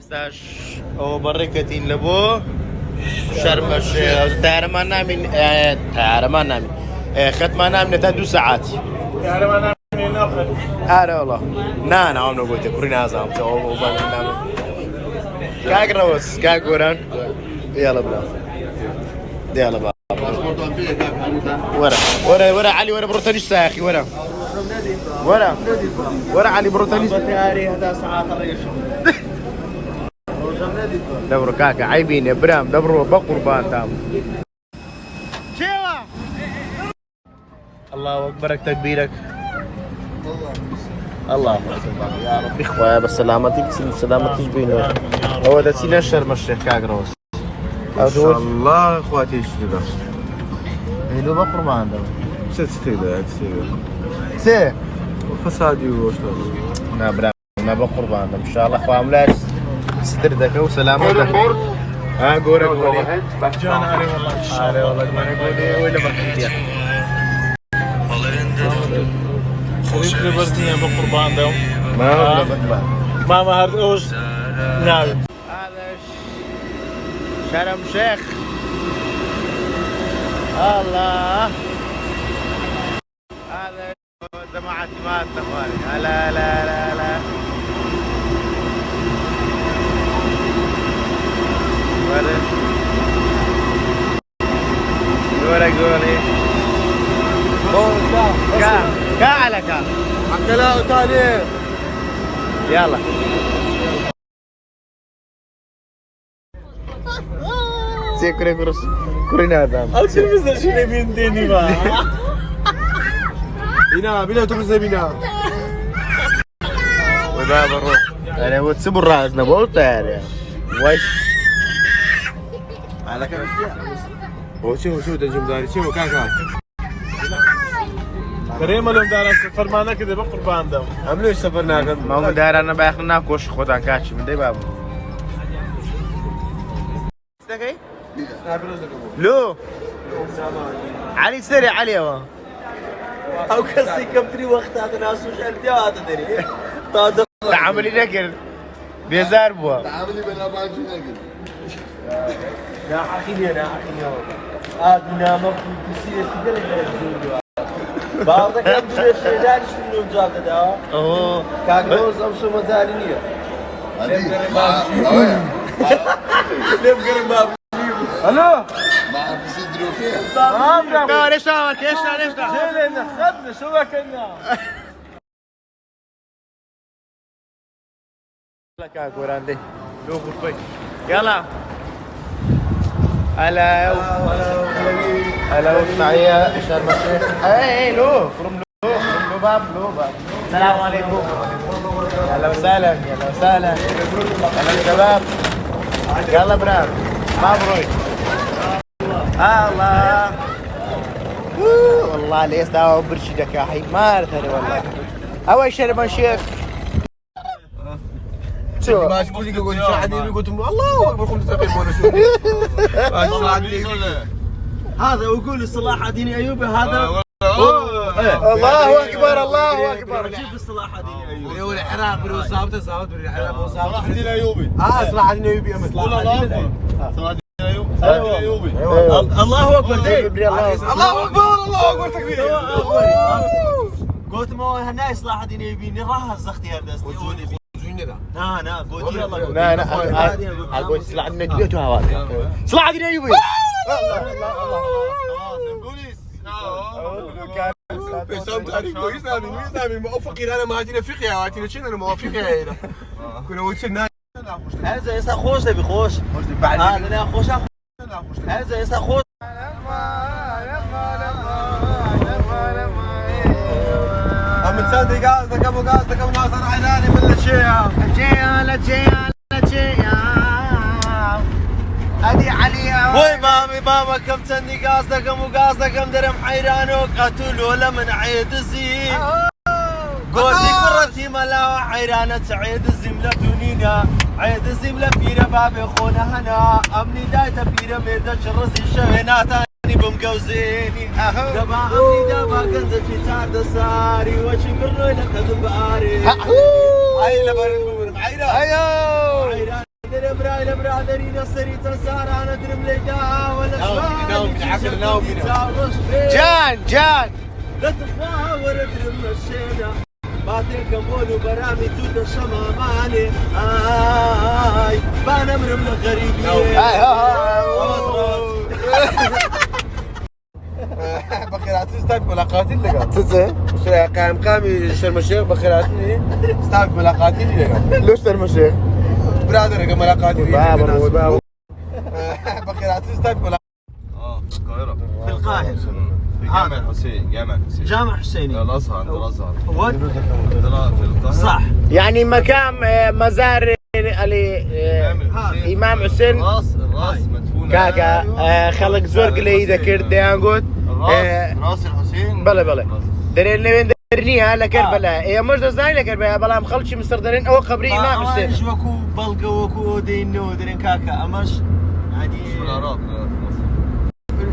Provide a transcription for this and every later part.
استاش او بركتين لبو شرم الشيخ تارما نامي تارما نامي ختم نامي تدو ساعات تارما نامي ناخذ والله نانا عم نقول تكرينا زام تو نامي كاك روس كاك وران يلا بلا يلا بلا ورا علي ورا بروتانيش يا اخي ورا علي بروتانيش هذا ساعات دبرو كاكا عيبين يا برام دبرو بقربان تام شيوا الله اكبرك تكبيرك الله اكبر يا رب اخويا بالسلامتك سلامتك بينا هو ده سينا شرم الشيخ كاك روس ان شاء الله اخواتي يشتغل هيدو بقربان ده سي فسادي وش نا برام نا بقربان ده ان شاء الله اخوام لا ستردك وسلامتك ها قولك قولي جانا علي والله ان شاء الله والله ما نقولي ولا مرحبا خليك لبرتين بقربان دوم ما ما هردوش ناوي هذا شرم شيخ الله هذا جماعة ما تفارق لا لا لا لا قولي كا على كا حتى لا تاني يلا سيكوري كورس كورينا دام التلفزيون شنو بينديني ما بينا تلفزيون بينا وده بروح انا وتسيب الراس نبوت يعني وش على كم شو تنجم داري شو كاكا كريم لهم دار فرمانه كده بقربان دم عملوا ايش سفرنا ما هو داير انا باخذنا كوش خدان كاتش من دي بابا لو علي سري علي هو او كسي كم وقت هذا ناس وش قلت يا هذا دري طاد تعاملي نكر بيزار بوا تعاملي بلا ما شو نقول لا حكيني انا حكيني هذا ما في كسي كده بعضك أمشي الشيلان شنو مجاك ده؟ اوه كاغروز أمشي مزارينية. هذه ليه بقرب ما ألو ما في صدره فيها ما ليش عملك ليش جيلنا خدنا شو كنا لك اقول عندي لو قلت يلا هلا هلا معايا شرم الشيخ اي لو فروم لو باب السلام عليكم اهلا وسهلا اهلا وسهلا اهلا شباب يلا برام مبروك الله والله ليش داو برشدك يا حي ما ارثني والله اول شرم الشيخ شو ما تقول لي يقول ساعدني قلت الله اكبر قلت تقريبا شو هذا ويقول صلاح الدين ايوبي هذا الله اكبر الله اكبر جيب صلاح الدين ايوبي يقول العراق بلو صابته بالعراق صلاح الدين ايوبي صلاح الدين ايوبي امس الله اكبر صلاح الدين ايوبي الله اكبر الله اكبر الله اكبر تكبير قلت ما هنا صلاح الدين ايوبي نراها الزختي هذا نا قلت يلا لا اقول صلاح الدين ايوبي هذا صلاح الدين ايوبي بسام تاريخ كويس نامي موافقين انا ما هاتينا فقيه هاتينا شنو انا موافقين هنا كنا وشنا هذا يسا خوش تبي خوش بعد انا خوش هذا يسا خوش ام تصدق قصدك ابو قصدك ابو ناصر عيناني من الشيعة هذه عليا وي مامي كم تسني قصدك ابو قصدك ام درم حيرانك قتل ولا من عيد الزين قولي قرتي ملا حيرانة عيد الزملة دونينا عيد الزملة في رباب خونا هنا امني دايتا في رميدة شرسي شهناتاني بمقوزيني دبا امني دبا قنزة شتاد ساري وشكر لك تباري هاي لبرد بمرم عيران درينا سريتا سارة ندرم ليقاها ولا جان لا تخواها وردرم مشينا باطل كمول وبرامي توتا شماماني بانا مرم غريبي بخيراتي استاذ ملاقاتي اللي قال تسه قامي شرم الشيخ بخيراتي استاذ ملاقاتي اللي قال لوش شرم الشيخ برادر ملاقاتي بابا بخيراتي استاذ ملاقاتي القاهرة في القاهرة جامع حسين جامع حسيني الازهر الازهر في القاهرة صح يعني مكان مزار امام حسين الراس مدفونة كاكا خلق زورق اللي ذكر ديانغوت راس الحسين بلا درين لين درنيها لكربلاء هي مش دزاين لكربلاء بلا مخلشي مصر درين او قبري امام حسين وكو بلقا وكو دينو درين كاكا امش يعني في العراق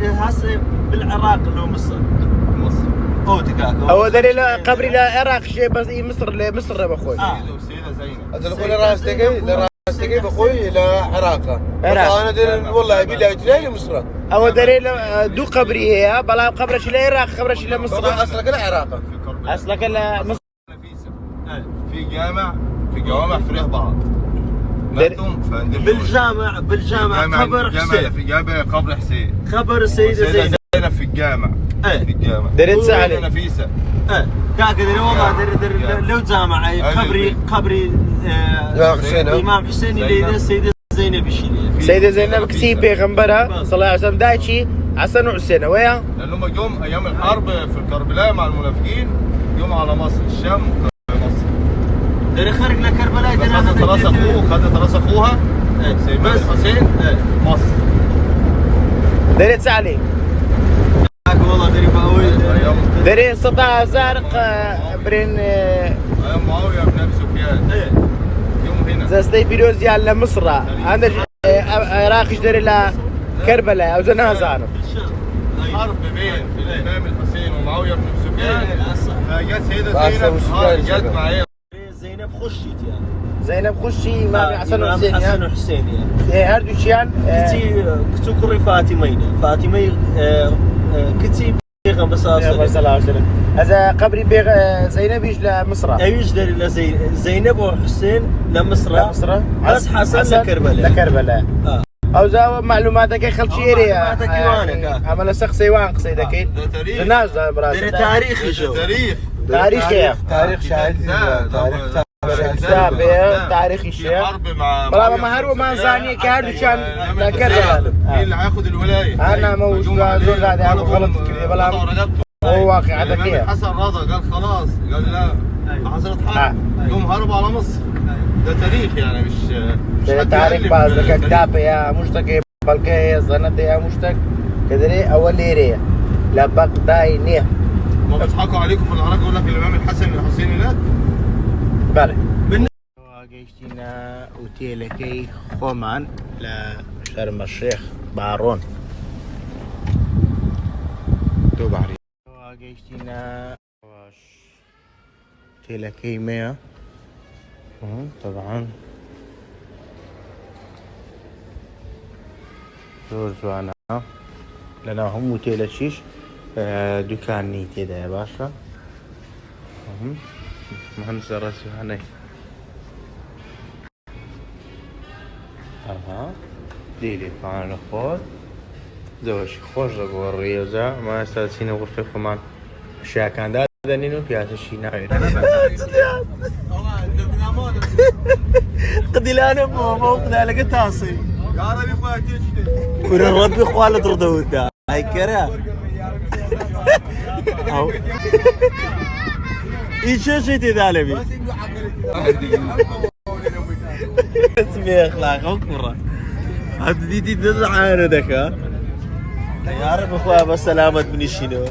هسه بالعراق لو مصر او تكاكا هو درين قبري العراق شيء بس مصر بخوي سيدة زينب هذا نقول راس تقي بخوي الى عراقه انا دير والله بلا جلاي مصر هو درين دو قبري هي بلا قبرش العراق قبرش مصر اصلا كده عراقه اصلك مصر في جوامع في ريح بعض بالجامع قبر حسين في جامع قبر حسين خبر السيدة زينب في الجامع في الجامع درين سالي نفيسة كاكا دري والله در لو جامع قبري الامام حسين اللي السيدة زينب يشيلها سيدة زينب كسي بيغمبرها صلى الله عليه وسلم دايتشي حسن وحسين ويا لانهم جم ايام الحرب في الكربلاء مع المنافقين جم على مصر الشام مصر دري خرج لكربلاء خدت راس اخوها سيدنا الحسين مصر دريت سالي والله دري باوي دري 16 برين ايام معاويه بن ابي سفيان يوم هنا زستي بيروز ديال مصر عندك عراقش دري لا كربلاء او زنازانو حرب بين الامام الحسين ومعاويه بن ابي سفيان فجت سيده زينب جت معايا زينب خشيت يعني زينب خشي امام حسن وحسين حسن وحسين يعني هردو شيان كتي كري فاطمي كتي بيغم صلى الله عليه وسلم هذا قبري زينب يجي لمصر ايش داري زينب وحسين لمصر بس حسن لكربلاء او زاو معلوماتك خلشيري عمل سخسي وان قصيدك الناس تاريخي شو تاريخ شاهد تاريخ الشيخ والله ما هرب ما زاني كهرب كان لكربلاء مين اللي هياخد الولايه انا موجود زول هذا انا غلط كذا بلا هو واقع هذا كيف حسن رضا قال خلاص قال لا حصلت حرب يوم هربوا على مصر ده تاريخ يعني مش تاريخ بعض كتاب يا مشتك بلكي زنت يا مشتك كدري اول ليري لا بقداي نيه ما بيضحكوا عليكم في العراق يقول لك الامام الحسن الحسيني لا بله واجينا اوتيلكي خومان لشرم الشيخ بارون دوباري واجينا اوتيلكي 100 طبعا زور زوانا لنا هم اوتيل شيش دكان نيتي ده يا باشا مهندس راسي هني ديلي كان خود زوج خوش زبور ريوزا ما استاذين غرفة كمان اشياء كان ده نينو بياسة شي ناير قدي لانا موقنا لقى تاصي يا ربي فاتيش ورا ربي خوالد ردوتا هاي كرا او ايش شيتي ذالبي اسمي اخلاقك مرة هاد دي تزعل دك يا رب اخويا بس سلامة بني شنو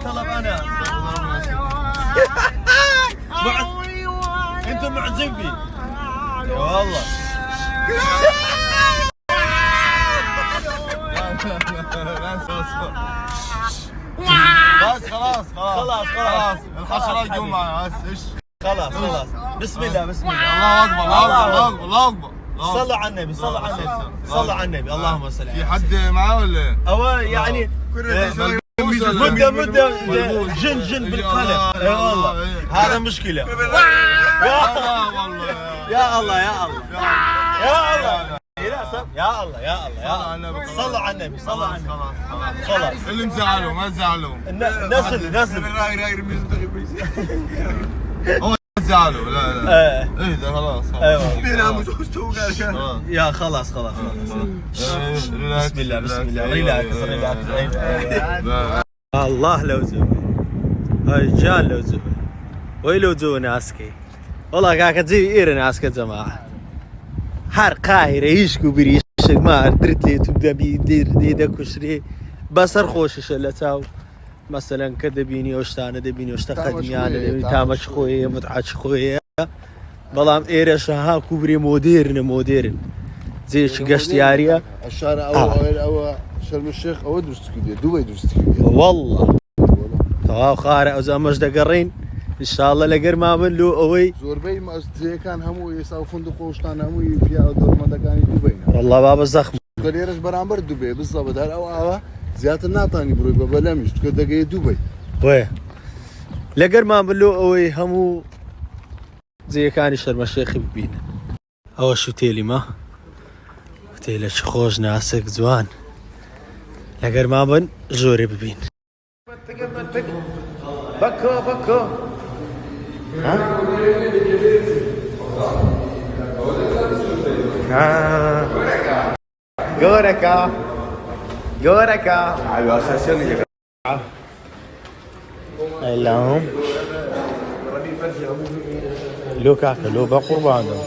طلب انا انتم معجبين والله خلاص خلاص الحشرة يقوم معنا بس ايش. خلاص بسم الله بسم الله. الله اكبر الله اكبر الله اكبر. صلوا على النبي صلوا على النبي صلوا على النبي اللهم صل على في حد معاه ولا؟ هو يعني مدة جن بالقلم. اي والله هذا مشكلة. يا الله يا الله يا الله يا الله يا الله صلوا على النبي صلوا على النبي. خلاص اللي مزعلهم ما زعلهم. نزل هو زعلوا لا ايه ده خلاص. ايوه يا خلاص بسم الله ريلاكس الله لو زوي هاي جان لو زوي ويلو زوي ناسكي والله قاعد تزي اير ناسكي جماعه هر قاهره يشكو بريش ما درت لي تبدا بيدير ديدا كشري بصر خوشش لتاو مثلا كدبيني وشتانه دبيني وشتقدني انا تامش خويه متعش خويه بلام ايرش ها كوبري مودرن زي شقشت ياريا الشارع او شرم الشيخ او درست كده دبي درست كده والله تمام خارع وزمش دقرين ان شاء الله لقر ما بنلو اوي زوربي ما زي كان همو يساو فندق وشتان همو فيها دور ما دكاني دبي والله بابا زخم قليرش برامبر دبي بالضبط هل او زيادة ناطاني بروي ببلمش كده جاي دبي وين لقر ما بنلو اوي همو زي كان شرم الشيخ ببينا هو شو تيلي ما تيلي خوش ناسك زوان لقر ما بن زوري ببين بكو ها جوركا ايوه اساسا اللهم لو كاكا لو بقربانه